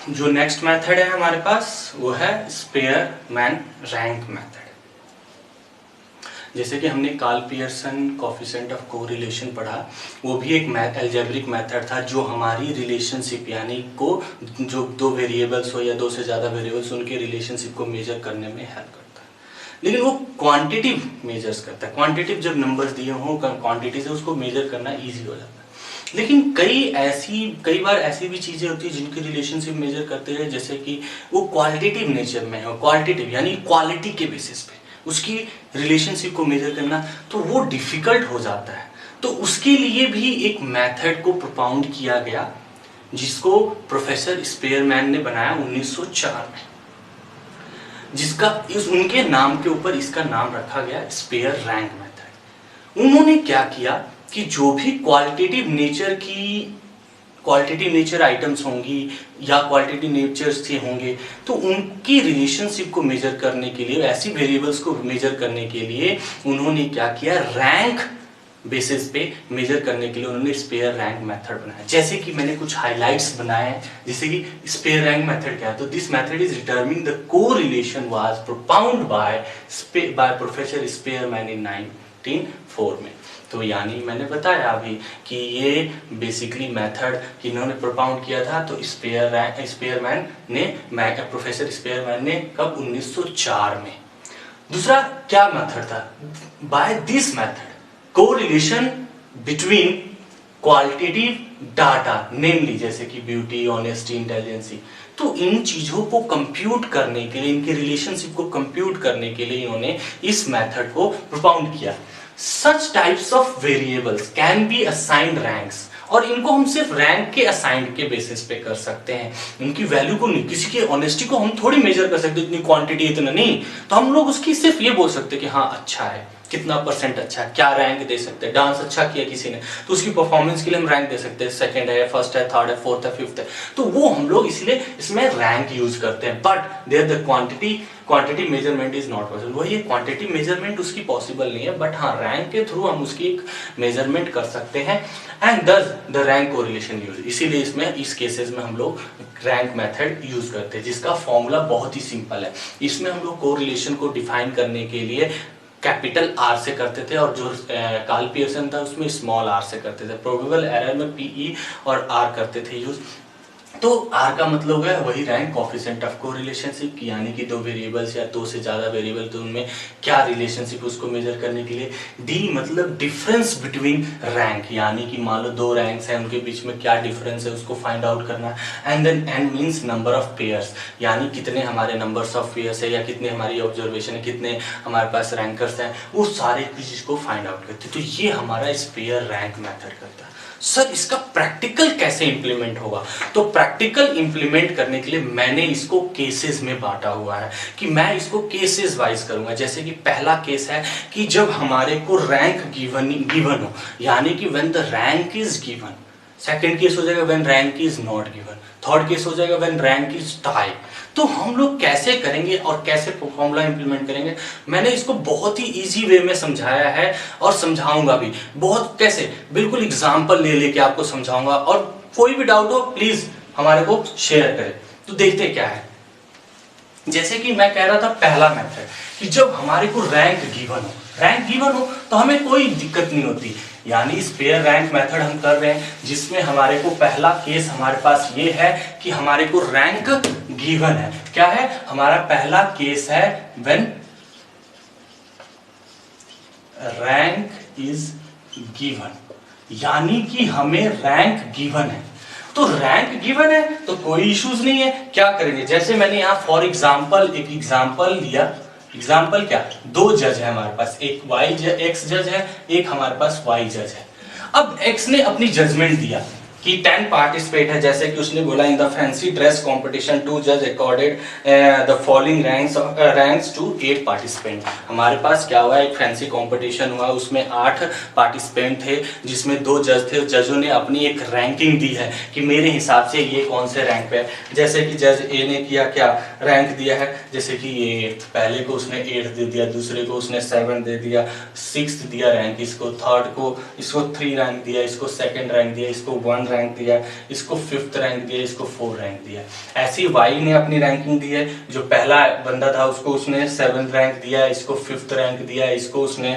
जो next method है हमारे पास वो है स्पेयरमैन रैंक मेथड। जैसे कि हमने Karl Pearson coefficient of correlation पढ़ा, वो भी एक अलजेब्रिक मेथड था जो हमारी रिलेशनशिप यानी को जो दो वेरिएबल्स हो या दो से ज़्यादा वेरिएबल्स उनके रिलेशनशिप को मेजर करने में हेल्प करता है। लेकिन वो क्वांटिटिव मेजर्स करता है। क्वांटिटिव जब नंबर्स दिए हों क्वांटिटी से उसको मेजर करना ईजी हो जाता है। लेकिन कई बार ऐसी भी चीज़ें होती है जिनकी रिलेशनशिप मेजर करते हैं, जैसे कि वो क्वालिटेटिव नेचर में है, क्वालिटेटिव यानी क्वालिटी के बेसिस पे उसकी रिलेशनशिप को मेजर करना, तो वो डिफिकल्ट हो जाता है। तो उसके लिए भी एक मेथड को प्रोपाउंड किया गया जिसको प्रोफेसर स्पेयरमैन ने बनाया 1904 में, जिसका उनके नाम के ऊपर इसका नाम रखा गया स्पेयर रैंक मेथड। उन्होंने क्या किया कि जो भी क्वालिटेटिव नेचर आइटम्स होंगी या क्वालिटेटिव नेचर से होंगे, तो उनकी रिलेशनशिप को मेजर करने के लिए, ऐसी वेरिएबल्स को मेजर करने के लिए उन्होंने क्या किया, रैंक बेसिस पे मेजर करने के लिए उन्होंने स्पेयर रैंक मेथड बनाया। जैसे कि मैंने कुछ हाइलाइट्स बनाए हैं, जैसे कि स्पेयर रैंक मेथड क्या है, तो this method is determining the correlation was propounded by professor Spearman in 1904 में। तो यानी मैंने बताया अभी कि ये बेसिकली मेथड इन्होंने प्रोपाउंड किया था, तो प्रोफेसर स्पेयरमैन ने कब, 1904 में। दूसरा क्या मेथड था, by this method correlation between qualitative data namely जैसे कि ब्यूटी, ऑनेस्टी, इंटेलिजेंसी, तो इन चीजों को कंप्यूट करने के लिए, इनके रिलेशनशिप को कंप्यूट करने के लिए इन्होंने इस मेथड को प्रोपाउंड किया। Such types of variables can be assigned ranks, और इनको हम सिर्फ रैंक के असाइंड के बेसिस पे कर सकते हैं। इनकी वैल्यू को नहीं, किसी की ऑनेस्टी को हम थोड़ी मेजर कर सकते, इतनी क्वांटिटी इतना नहीं, तो हम लोग उसकी सिर्फ ये बोल सकते कि हाँ अच्छा है, कितना परसेंट अच्छा है, क्या रैंक दे सकते हैं। डांस अच्छा किया किसी ने तो उसकी परफॉर्मेंस के लिए हम रैंक दे सकते हैं, सेकंड है, फर्स्ट है, थर्ड है, फोर्थ है, फिफ्थ है, तो वो हम लोग इसलिए इसमें रैंक यूज करते हैं। But there the quantity measurement is not possible. वही क्वांटिटी मेजरमेंट उसकी पॉसिबल नहीं है, बट हाँ रैंक के थ्रू हम उसकी एक मेजरमेंट कर सकते हैं। एंड दस द रैंक कोरिलेशन यूज, इसीलिए इसमें इस केसेस में हम लोग रैंक मेथड यूज करते हैं, जिसका फॉर्मूला बहुत ही सिंपल है। इसमें हम लोग कोरिलेशन को डिफाइन करने के लिए कैपिटल आर से करते थे, और जो कार्ल पियर्सन था उसमें स्मॉल आर से करते थे। प्रोबेबल एरर में पीई और आर करते थे यूज। तो आर का मतलब है वही रैंक कोएफिशिएंट ऑफ कोरिलेशनशिप, यानी कि दो वेरिएबल्स या दो से ज्यादा वेरिएबल, तो उनमें क्या रिलेशनशिप उसको मेजर करने के लिए। डी मतलब डिफरेंस बिटवीन रैंक, यानी कि मान लो दो रैंक्स हैं, उनके बीच में क्या डिफरेंस है उसको फाइंड आउट करना। And then n means number of pairs, यानी कितने हमारे नंबर्स ऑफ पेयर्स है या कितने हमारी ऑब्जर्वेशन है, कितने हमारे पास रैंकर्स हैं, वो सारे चीज को फाइंड आउट करते। तो ये हमारा स्पेयर रैंक मेथड करता है। सर इसका प्रैक्टिकल कैसे इंप्लीमेंट होगा, तो प्रैक्टिकल इंप्लीमेंट करने के लिए मैंने इसको केसेस में बांटा हुआ है कि मैं इसको केसेस वाइज करूंगा। जैसे कि पहला केस है कि जब हमारे को रैंक गिवन हो, यानी कि when the rank is given. Second case हो जाएगा when rank is not given. Third case हो जाएगा व्हेन रैंक इज टाई। तो हम लोग कैसे करेंगे और कैसे फॉर्मूला इंप्लीमेंट करेंगे, मैंने इसको बहुत ही इजी वे में समझाया है और समझाऊंगा भी। बहुत कैसे, बिल्कुल एग्जांपल ले लेके आपको समझाऊंगा, और कोई भी डाउट हो प्लीज हमारे को शेयर करें। तो देखते क्या है, जैसे कि मैं कह रहा था पहला मेथड कि जब हमारे को रैंक गिवन हो तो हमें कोई दिक्कत नहीं होती, यानी स्पेयर रैंक मेथड हम कर रहे हैं जिसमें हमारे को पहला केस हमारे पास ये है कि हमारे को रैंक गिवन है। क्या है हमारा पहला केस है, व्हेन रैंक इज गिवन, यानी कि हमें रैंक गिवन है। तो रैंक गिवन है तो कोई इश्यूज नहीं है। क्या करेंगे, जैसे मैंने यहां फॉर एग्जांपल एक एग्जांपल लिया। एग्जाम्पल क्या, दो जज है हमारे पास, एक एक्स जज है, एक हमारे पास वाई जज है। अब एक्स ने अपनी जजमेंट दिया कि 10 पार्टिसिपेट है, जैसे कि उसने बोला in the fancy dress competition 2 जज accorded the following ranks to 8 participant. हमारे पास क्या हुआ, एक फैंसी कंपटीशन हुआ, उसमें 8 पार्टिसिपेंट थे, जिसमें 2 जज थे। जजों ने अपनी एक रैंकिंग दी है कि मेरे हिसाब से ये कौन से रैंक पे है। जैसे कि जज ए ने किया क्या, रैंक दिया है, जैसे कि ये पहले को उसने 8 दे दिया, दूसरे को उसने 7 दे दिया, 6 दिया रैंक इसको, थर्ड को इसको 3 रैंक दिया, इसको 2nd रैंक दिया, इसको 1 रैंक दिया है, इसको 5th रैंक दिया है, इसको 4 रैंक दिया है। ऐसे ही वाई ने अपनी रैंकिंग दी है, जो पहला बंदा था उसको उसने 7th रैंक दिया, इसको 5th रैंक दिया, इसको उसने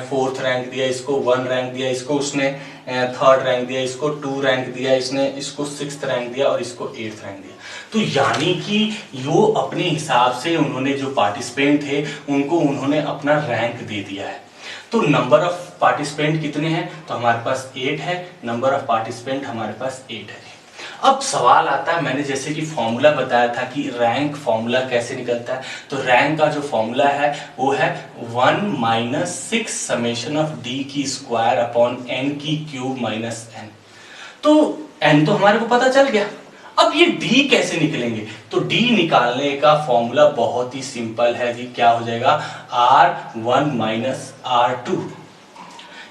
4th रैंक दिया, इसको 1 रैंक दिया, इसको उसने 3rd रैंक दिया, इसको 2 रैंक दिया, इसने इसको 6th रैंक दिया और इसको 8th रैंक दिया। तो यानी कि यो अपने हिसाब से उन्होंने जो पार्टिसिपेंट थे उनको उन्होंने अपना रैंक दे दिया है। तो नंबर ऑफ पार्टिसिपेंट कितने हैं, तो हमारे पास 8 है, नंबर ऑफ पार्टिसिपेंट हमारे पास 8 है। अब सवाल आता है, मैंने जैसे कि फॉर्मूला बताया था कि रैंक फॉर्मूला कैसे निकलता है, तो रैंक का जो फॉर्मूला है वो है 1 - 6 समेशन ऑफ डी की स्क्वायर अपॉन एन की क्यूब माइनस एन। तो एन तो हमारे को पता चल गया, अब ये डी कैसे निकलेंगे, तो डी निकालने का फॉर्मूला बहुत ही सिंपल है जी, क्या हो जाएगा R1 - R2,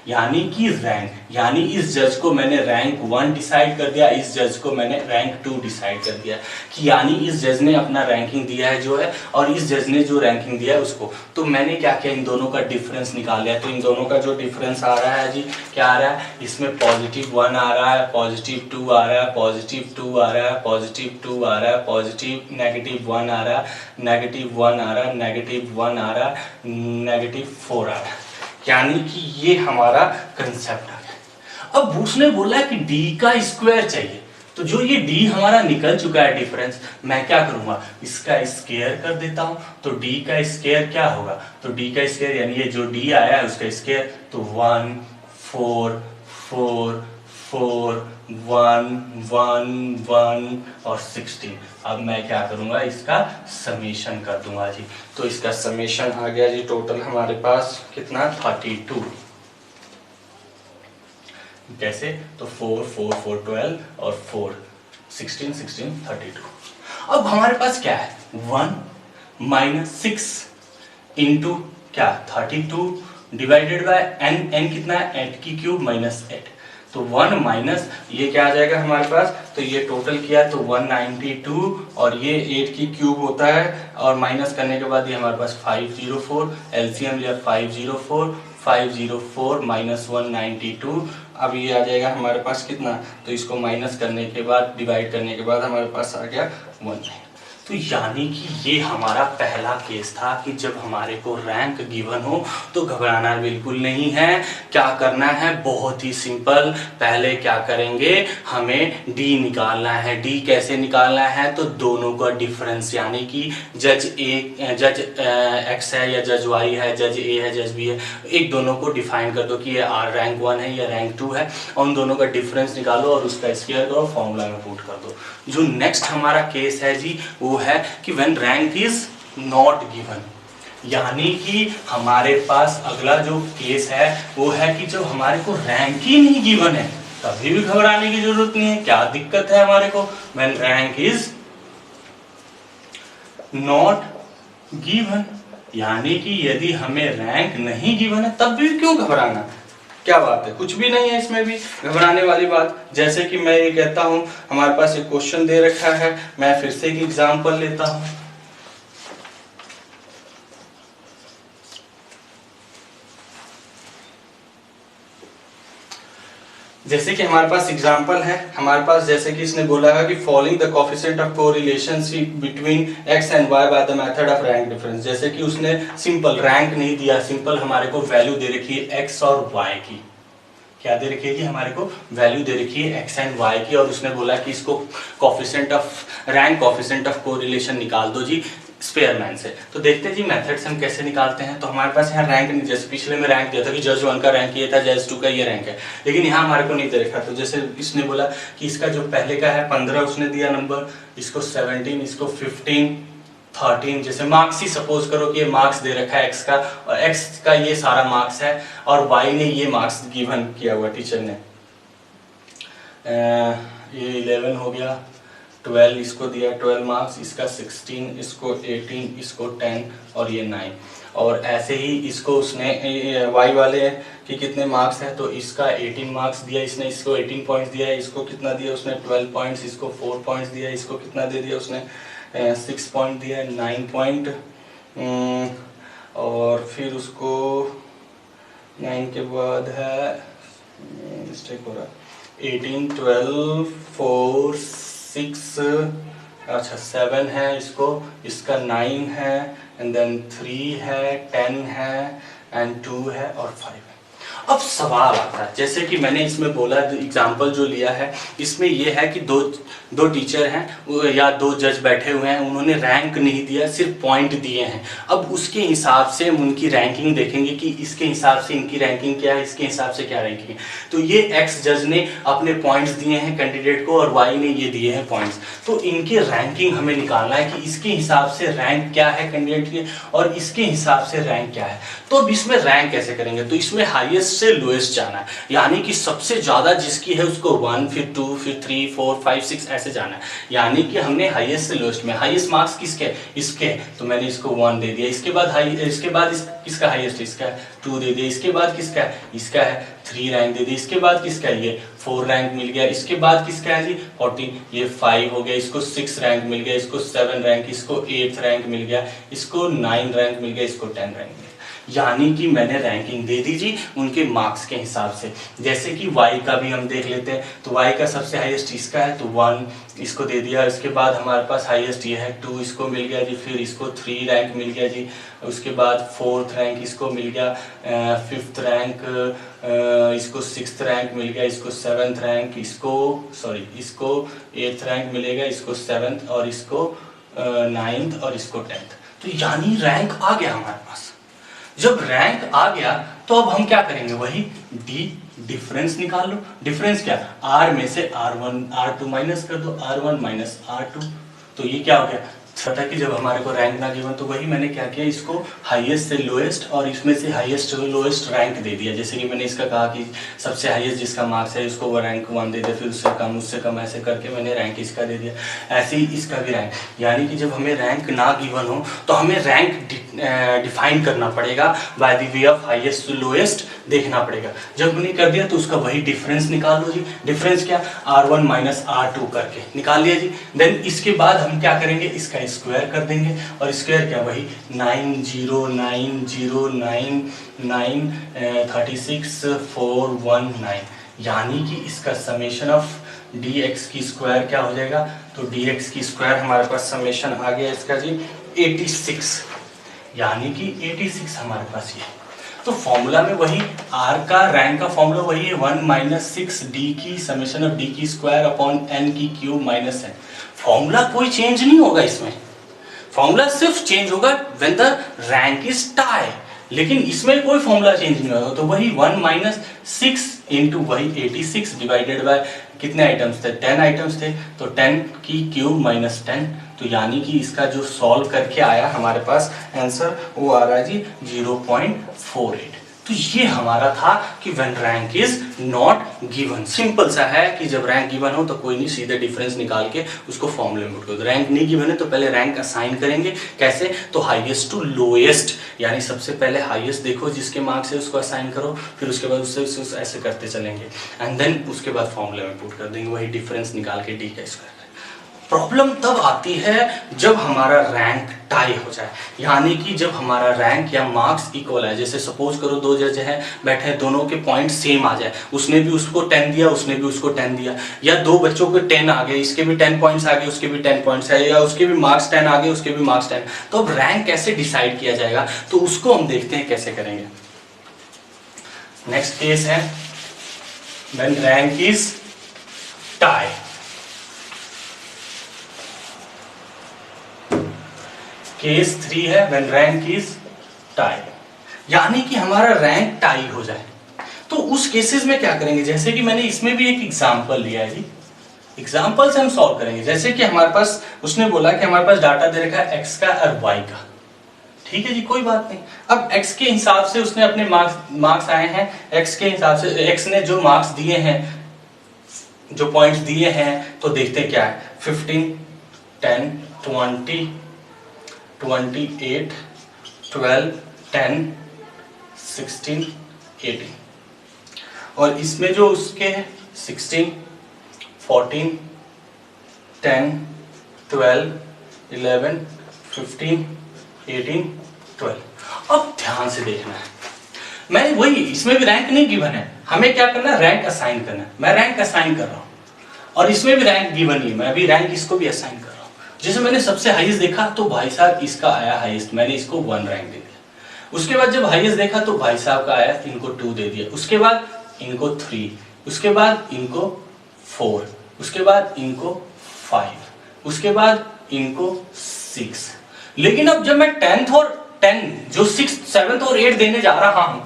यानी कि रैंक, यानी इस जज को मैंने रैंक 1 डिसाइड कर दिया, इस जज को मैंने रैंक 2 डिसाइड कर दिया, कि यानी इस जज ने अपना रैंकिंग दिया है जो है, और इस जज ने जो रैंकिंग दिया है उसको, तो मैंने क्या किया, इन दोनों का डिफरेंस निकाल लिया। तो इन दोनों का जो डिफरेंस आ रहा है जी, क्या आ रहा है, इसमें +1 आ रहा है, +2 आ रहा है, +2 आ रहा है, +2 आ रहा है, -1 आ रहा है, -1 आ रहा है, -1 आ रहा है, -4 आ रहा है, यानी कि ये हमारा कंसेप्ट आ गया। अब उसने बोला है कि डी का स्क्वायर चाहिए, तो जो ये डी हमारा निकल चुका है डिफरेंस, मैं क्या करूंगा, इसका स्क्वायर कर देता हूं। तो डी का स्क्वायर क्या होगा, तो डी का स्क्वायर यानी ये जो डी आया है उसका स्क्वायर, तो 1 4 4 4 1 1 1 और 16। अब मैं क्या करूंगा, इसका समेशन कर दूंगा जी, तो इसका समेशन आ गया जी टोटल हमारे पास कितना 32। कैसे, तो 4 4 4 12 और 4 16 16 32। अब हमारे पास क्या है, 1 - 6 इंटू क्या 32 डिवाइडेड बाय एन, एन कितना है 8 की क्यूब माइनस 8, तो 1 माइनस ये क्या आ जाएगा हमारे पास, तो ये टोटल किया तो 192 और ये 8 की क्यूब होता है, और माइनस करने के बाद ये हमारे पास 504, एलसीएम लिया 504 504 माइनस 192, अब ये आ जाएगा हमारे पास कितना, तो इसको माइनस करने के बाद डिवाइड करने के बाद हमारे पास आ गया 1। तो यानी कि ये हमारा पहला केस था कि जब हमारे को रैंक गिवन हो तो घबराना बिल्कुल नहीं है। क्या करना है, बहुत ही सिंपल, पहले क्या करेंगे, हमें डी निकालना है। डी कैसे निकालना है, तो दोनों का डिफरेंस, यानी कि जज एक्स है या जज वाई है, जज ए है जज बी है, एक दोनों को डिफाइन कर दो कि ये रैंक 1 है या रैंक 2 है, और उन दोनों का डिफरेंस निकालो और उसका स्क्वायर करो, फॉर्मूला में पुट कर दो। जो नेक्स्ट हमारा केस है जी, वो है कि when rank is not given, यानी कि हमारे पास अगला जो केस है वो है कि जब हमारे को रैंक ही नहीं गिवन है, तभी भी घबराने की जरूरत नहीं है। क्या दिक्कत है हमारे को, when rank is not given, यानी कि यदि हमें रैंक नहीं गिवन है तब भी क्यों घबराना, क्या बात है, कुछ भी नहीं है इसमें भी घबराने वाली बात। जैसे कि मैं ये कहता हूं, हमारे पास एक क्वेश्चन दे रखा है, मैं फिर से एक एग्जांपल लेता हूं। जैसे कि हमारे पास एग्जांपल है, हमारे पास जैसे कि इसने बोला है कि following the coefficient of correlationship between x and y by the method of rank difference. जैसे कि उसने सिंपल रैंक नहीं दिया, सिंपल हमारे को वैल्यू दे रखी है x और y की, क्या दे रखी है कि हमारे को वैल्यू दे रखी है x एंड y की, और उसने बोला कि इसको coefficient of rank, coefficient of correlation निकाल दो जी स्पेयरमैन से। तो देखते हैं जी मेथड से हम कैसे निकालते हैं। तो हमारे पास यहाँ रैंक नहीं, जैसे पिछले में रैंक दिया था कि जज 1 का रैंक ये था, जज 2 का ये रैंक है, लेकिन यहाँ हमारे को नहीं दे रखा। तो जैसे इसने बोला कि इसका जो पहले का है 15 उसने दिया नंबर, इसको 17, इसको 15 13, जैसे मार्क्स ही सपोज करो कि ये मार्क्स दे रखा है एक्स का, और एक्स का ये सारा मार्क्स है, और वाई ने ये मार्क्स गिवन किया हुआ टीचर ने, ये 11 हो गया, 12 इसको दिया 12 मार्क्स, इसका 16, इसको 18, इसको 10 और ये 9, और ऐसे ही इसको उसने वाई वाले कि कितने मार्क्स है, तो इसका 18 मार्क्स दिया इसने, इसको 18 पॉइंट्स दिया, इसको कितना दिया उसने 12 पॉइंट्स, इसको 4 पॉइंट्स दिया, इसको कितना दे दिया उसने 6 पॉइंट दिया, 9 पॉइंट, और फिर उसको 9 के बाद है मिस्टेक हो रहा, 18, 12, 4, 6, अच्छा 7 है, इसका 9 है, एंड देन 3 है, 10 है, एंड 2 है और 5 है। अब सवाल आता है, जैसे कि मैंने इसमें बोला, एग्जाम्पल जो लिया है इसमें ये है कि दो टीचर हैं या दो जज बैठे हुए हैं, उन्होंने रैंक नहीं दिया, सिर्फ पॉइंट दिए हैं। अब उसके हिसाब से हम उनकी रैंकिंग देखेंगे कि इसके हिसाब से इनकी रैंकिंग क्या है, इसके हिसाब से क्या रैंकिंग है। तो ये एक्स जज ने अपने पॉइंट्स दिए हैं कैंडिडेट को और वाई ने ये दिए हैं पॉइंट्स, तो इनके रैंकिंग हमें निकालना है कि इसके हिसाब से रैंक क्या है कैंडिडेट के और इसके हिसाब से रैंक क्या है। तो अब इसमें रैंक कैसे करेंगे, तो इसमें हाईएस्ट से लोएस्ट जाना है, यानी कि सबसे ज्यादा जिसकी है उसको 1, फिर 2, फिर 3, 4, 5, 6 ऐसे जाना है। यानी कि हमने हाईएस्ट से लोएस्ट में, हाईएस्ट मार्क्स किसके, इसके, तो मैंने इसको 1 दे दिया। इसके बाद किसका हाईएस्ट, इसका 2 दे दिया। इसके बाद किसका है, इसका है 3 रैंक दे दी। इसके बाद किसका है, ये 4 रैंक मिल गया। इसके बाद किसका है जी 14, ये 5 हो गया। इसको 6 रैंक मिल गया, इसको 7 रैंक, इसको 8 रैंक मिल गया, इसको 9 रैंक मिल गया, इसको 10 रैंक मिल गया। यानी कि मैंने रैंकिंग दे दी जी उनके मार्क्स के हिसाब से। जैसे कि y का भी हम देख लेते हैं, तो y का सबसे हाईएस्ट इसका है तो 1 इसको दे दिया। इसके बाद हमारे पास हाईएस्ट ये है 2 इसको मिल गया जी, फिर इसको 3 रैंक मिल गया जी, उसके बाद 4th रैंक इसको मिल गया, 5th रैंक इसको 6th रैंक मिल गया, इसको 7th रैंक, इसको 8th रैंक मिलेगा, इसको 7th और इसको 9th और इसको 10th। तो यानी रैंक आ गया हमारे पास। जब रैंक आ गया तो अब हम क्या करेंगे, वही डिफरेंस निकाल लो। डिफरेंस क्या, r में से r1 r2 माइनस कर दो, r1 माइनस r2। तो ये क्या हो गया, पता कि जब हमारे को रैंक ना गिवन तो वही मैंने क्या किया, इसको हाईएस्ट से लोएस्ट और इसमें से हाईएस्ट लोएस्ट रैंक दे दिया। जैसे कि मैंने इसका कहा कि सबसे हाईएस्ट जिसका मार्क्स है उसको वो रैंक 1 दे दिया, फिर उससे कम ऐसे करके मैंने रैंक इसका दे दिया। ऐसे ही इसका भी रैंक, यानी कि जब हमें रैंक ना गिवन हो तो हमें रैंक डिफाइन करना पड़ेगा, by the way of highest to lowest देखना पड़ेगा। जब हमने कर दिया तो उसका वही डिफरेंस निकाल लो जी। डिफरेंस क्या, r1 माइनस r2 करके निकाल लिया जी। देन इसके बाद हम क्या करेंगे, इसका स्क्वायर कर देंगे, और स्क्वायर क्या, वही 9090936 यानी कि इसका समेशन ऑफ dx की स्क्वायर क्या हो जाएगा, तो dx की स्क्वायर हमारे पास समेशन आ गया इसका जी 86, यानी कि 86 हमारे पास ये। तो फॉर्मूला में वही r का रैंक का फॉर्मूला वही है 1 माइनस 6 डी की समेशन ऑफ डी की स्क्वायर अपॉन n की क्यूब माइनस n। फॉर्मूला कोई चेंज नहीं होगा इसमें, फॉर्मूला सिर्फ चेंज होगा when the rank is tie, लेकिन इसमें कोई फॉर्मूला चेंज नहीं होगा। तो वही 1 माइनस 6 इंटू वही 86 डिवाइडेड बाय कितने आइटम्स थे, 10 आइटम्स थे, तो 10 की क्यूब माइनस 10। तो यानी कि इसका जो सॉल्व करके आया हमारे पास आंसर वो आ रहा है जी 0.48। तो ये हमारा था कि when rank is not given. Simple सा है कि जब रैंक गिवन हो तो कोई नहीं, सीधे डिफरेंस निकाल के उसको फॉर्मूले में पुट कर दो। रैंक नहीं गिवन है तो पहले रैंक असाइन करेंगे, कैसे, तो हाईएस्ट टू लोएस्ट, यानी सबसे पहले हाईएस्ट देखो जिसके मार्क्स है उसको असाइन करो, फिर उसके बाद उससे ऐसे करते चलेंगे, एंड देन उसके बाद फॉर्मूले में पुट कर देंगे, वही डिफरेंस निकाल के डी का स्क्वायर। प्रॉब्लम तब आती है जब हमारा रैंक टाई हो जाए, यानी कि जब हमारा रैंक या मार्क्स इक्वल है। जैसे सपोज करो दो जज हैं बैठे हैं, दोनों के पॉइंट सेम आ जाए, उसने भी उसको 10 दिया, उसने भी उसको 10 दिया, या दो बच्चों के 10 आ गए, इसके भी 10 पॉइंट्स आ गए, उसके भी 10 पॉइंट्स आए, या उसके भी मार्क्स 10 आ गए, उसके भी मार्क्स 10। तो अब रैंक कैसे डिसाइड किया जाएगा, तो उसको हम देखते हैं कैसे करेंगे। नेक्स्ट केस है when rank is tie. Case 3 है व्हेन रैंक इज टाई, यानी कि हमारा रैंक टाई हो जाए। तो उस केसेस में क्या करेंगे, जैसे कि मैंने इसमें भी एक एग्जांपल लिया है जी, एग्जांपल से हम सॉल्व करेंगे। जैसे कि हमारे पास उसने बोला कि हमारे पास डाटा दे रखा है x का और y का, ठीक है जी, कोई बात नहीं। अब x के हिसाब से उसने अपने मार्क्स आए हैं, x के हिसाब से x ने जो मार्क्स दिए हैं, जो पॉइंट्स दिए हैं, तो देखते क्या है, 15, 10, 20, 28, 12, 10, 16, 18, और इसमें जो उसके 16, 14, 10, 12, 11, 15, 18, 12। अब ध्यान से देखना है, मैं वही, इसमें भी रैंक नहीं गिवन है, हमें क्या करना है, रैंक असाइन करना है। मैं रैंक असाइन कर रहा हूँ और इसमें भी रैंक गिवन ही है, मैं अभी रैंक इसको भी असाइन कर रहा हूँ। जैसे मैंने सबसे हाईएस्ट देखा तो भाई साहब इसका आया हाईएस्ट, मैंने इसको 1 रैंक दे दिया। उसके बाद जब हाईएस्ट देखा तो भाई साहब का आया, इनको 2 दे दिया। उसके बाद इनको 3, उसके बाद इनको 4, उसके बाद इनको 5, उसके बाद इनको 6। लेकिन अब जब मैं 10th और 10 जो 6th 7th और 8 देने जा रहा हूं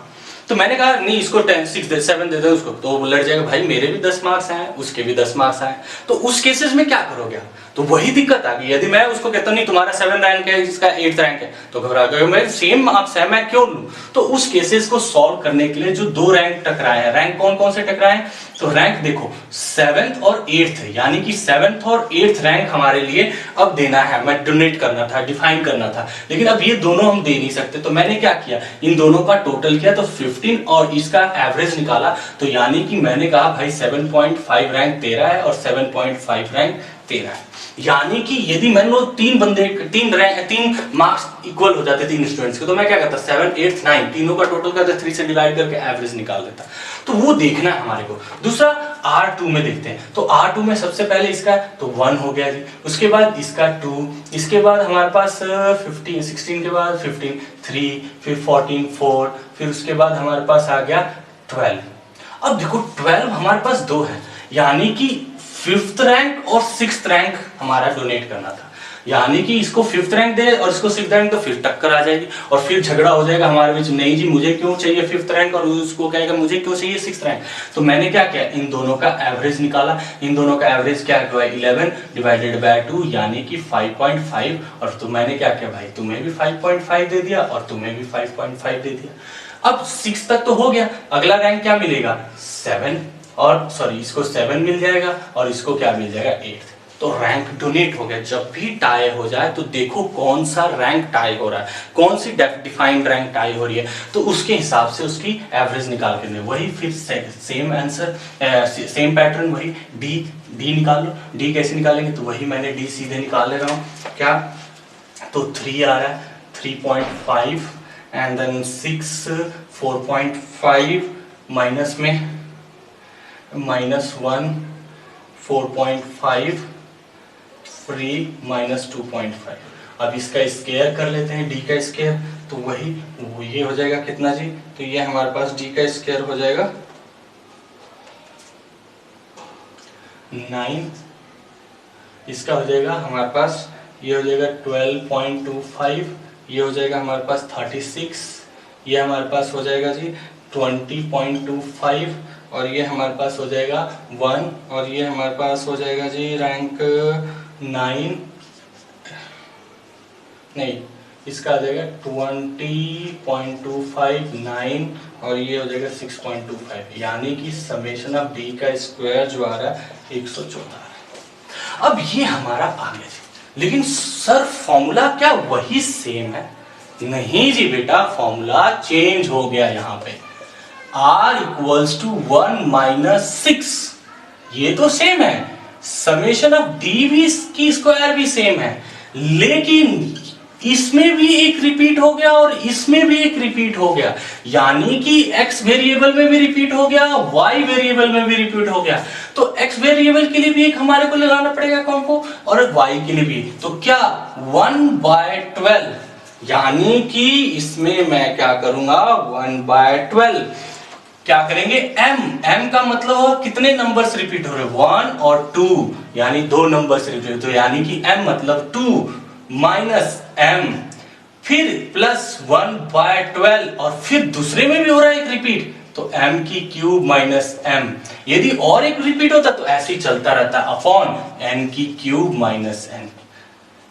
तो मैंने कहा नहीं इसको 10 6 दे 7 दे दो उसको, तो वो लड़ जाएगा, भाई मेरे भी 10 मार्क्स आए, उसके भी 10 मार्क्स आए। तो उस केसेस में क्या करोगे? तो वही दिक्कत आ गई। यदि मैं उसको कहता हूं नहीं तुम्हारा 7 रैंक है, इसका 8th रैंक है, तो घबरा गए, मैं सेम मार्क्स है मैं क्यों लूं? तो उस केसेस को सॉल्व करने के लिए जो 2 रैंक टकराए हैं, रैंक कौन कौन से टकराए हैं? तो रैंक देखो 7th और 8th, यानी कि 7th और 8th रैंक हमारे लिए अब देना है, मैं डोनेट करना था, डिफाइन करना था। लेकिन अब ये दोनों हम दे नहीं सकते, तो मैंने क्या किया, इन दोनों का टोटल किया तो 15 और इसका एवरेज निकाला। तो यानी कि मैंने कहा भाई 7.5 रैंक तेरा है और 7.5 रैंक तेरा है। यानी कि यदि मान लो 3 मार्क्स इक्वल हो जाते 3 स्टूडेंट्स के, तो मैं क्या करता, 7 8 9 तीनों का टोटल करके 3 से डिवाइड करके एवरेज निकाल देता। तो वो देखना है हमारे को। दूसरा R2 में देखते हैं, तो R2 में सबसे पहले इसका तो 1 हो गया जी, उसके बाद इसका 2, इसके बाद हमारे पास 15 16 के बाद 15 3, फिर 14 4, फिर उसके बाद हमारे पास आ गया 12। अब देखो 12 हमारे पास 2 है, यानी कि 5th रैंक और 6th रैंक हमारा डोनेट करना था। यानी कि इसको 5th रैंक दे और इसको 6th रैंक, तो फिर टक्कर आ जाएगी और फिर झगड़ा हो जाएगा हमारे बीच, नहीं जी मुझे क्यों चाहिए 5th रैंक और उसको कहेगा मुझे क्यों चाहिए 6th रैंक। तो मैंने क्या किया, इन दोनों का एवरेज निकाला। इन दोनों का एवरेज क्या है, 11 डिवाइडेड बाय 2 यानी कि 5.5। और तो मैंने क्या किया भाई, तुम्हें भी 5.5 दे दिया और तुम्हें भी 5.5 दे दिया। अब 6 तक तो हो गया, अगला रैंक क्या मिलेगा, 7, और सॉरी इसको 7 मिल जाएगा और इसको क्या मिल जाएगा, 8। तो रैंक डोनेट हो गया। जब भी टाई हो जाए तो देखो कौन सा रैंक टाई हो रहा है, कौन सी डिफाइंड रैंक टाई हो रही है, तो उसके हिसाब से उसकी एवरेज निकाल के वही फिर सेम आंसर, सेम पैटर्न, वही डी निकाल लो। डी कैसे निकालेंगे, तो वही मैंने डी सीधे निकाल ले रहा हूँ। क्या, तो 3 आ रहा है, 3.5 एंड देन 6 4.5 माइनस में -1 4.5 फ्री -2.5। अब इसका स्क्वायर कर लेते हैं, डी का स्क्वायर, तो वही वो ये हो जाएगा कितना जी, तो ये हमारे पास डी का स्क्वायर हो जाएगा 9, इसका हो जाएगा हमारे पास, ये हो जाएगा 12.25, ये हो जाएगा हमारे पास 36, ये हमारे पास हो जाएगा जी 20.25, और ये हमारे पास हो जाएगा 1, और ये हमारे पास हो जाएगा जी रैंक 9, नहीं इसका आ जाएगा 20.25 9, और ये हो जाएगा 6.25, यानी कि समेशन ऑफ डी का स्क्वायर जो आ रहा है 114। अब ये हमारा आ गया जी, लेकिन सर फॉर्मूला क्या वही सेम है? नहीं जी बेटा, फॉर्मूला चेंज हो गया। यहाँ पे R इक्वल्स टू 1 - 6, ये तो सेम है, समेशन ऑफ डी भी की स्क्वायर भी सेम है, लेकिन इसमें भी एक रिपीट हो गया और इसमें भी एक रिपीट हो गया, यानी कि x वेरिएबल में भी रिपीट हो गया, y वेरिएबल में भी रिपीट हो गया। तो x वेरिएबल के लिए भी एक हमारे को लगाना पड़ेगा कॉम्पो, और y के लिए भी। तो क्या 1/12, यानी कि इसमें मैं क्या करूंगा 1/12 क्या करेंगे, m का मतलब होगा कितने नंबर्स रिपीट हो रहे हैं, 1 और 2, यानी 2 नंबर्स रिपीट, तो यानी कि m मतलब 2 माइनस m, फिर प्लस 1/12, और फिर दूसरे में भी हो रहा है एक रिपीट, तो m की क्यूब माइनस m। यदि और एक रिपीट होता तो ऐसे ही चलता रहता, अपॉन n की क्यूब माइनस n।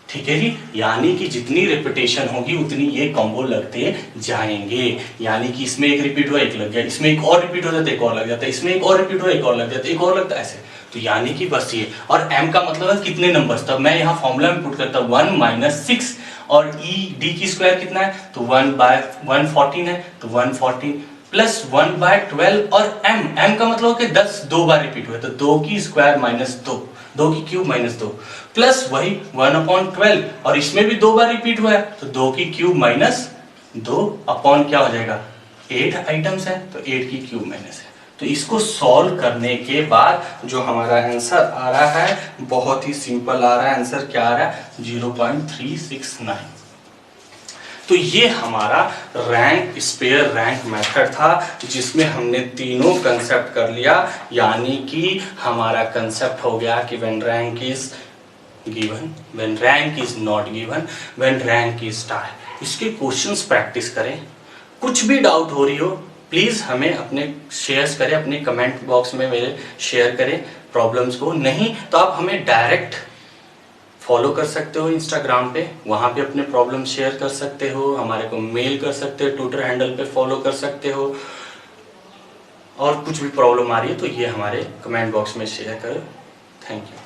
ठीक है जी, यानी कि जितनी रिपीटेशन होगी उतनी ये कॉम्बो लगते जाएंगे, यानी कि इसमें एक रिपीट हुआ एक लग गया, इसमें एक और रिपीट हो जाता एक और लग जाता, इसमें एक और रिपीट हुआ एक और लग जाता, एक और लगता, ऐसे। तो यानी कि बस ये, और m का मतलब है कितने नंबर्स, तब मैं यहाँ फॉर्मूला में पुट करता हूँ 1 - 6, और डी की स्क्वायर कितना है, तो 1/114 है, तो 114 प्लस 1/12, और m का मतलब कि 10 2 बार रिपीट हुआ, तो 2 की स्क्वायर माइनस 2, 2 की क्यूब माइनस 2, प्लस वही 1/12, और इसमें भी 2 बार रिपीट हुआ है, तो 2 की क्यूब माइनस 2 अपॉन क्या हो जाएगा 8 आइटम्स हैं तो 8 की क्यूब माइनस है। तो इसको सॉल्व करने के बाद जो हमारा आंसर आ रहा है बहुत ही सिंपल आ रहा है। आंसर क्या आ रहा है 0.369। तो ये हमारा रैंक स्पेयर रैंक मेथड था जिसमें हमने तीनों कंसेप्ट कर लिया। यानी कि हमारा कंसेप्ट हो गया कि when rank is given, when rank is not given, when rank is star. इसके क्वेश्चंस प्रैक्टिस करें। कुछ भी डाउट हो रही हो प्लीज़ हमें अपने शेयर्स करें, अपने कमेंट बॉक्स में मेरे शेयर करें प्रॉब्लम्स को। नहीं तो आप हमें डायरेक्ट फॉलो कर सकते हो इंस्टाग्राम पे, वहाँ पे अपने प्रॉब्लम शेयर कर सकते हो, हमारे को मेल कर सकते हो, ट्विटर हैंडल पे फॉलो कर सकते हो। और कुछ भी प्रॉब्लम आ रही है तो ये हमारे कमेंट बॉक्स में शेयर करो। Thank you.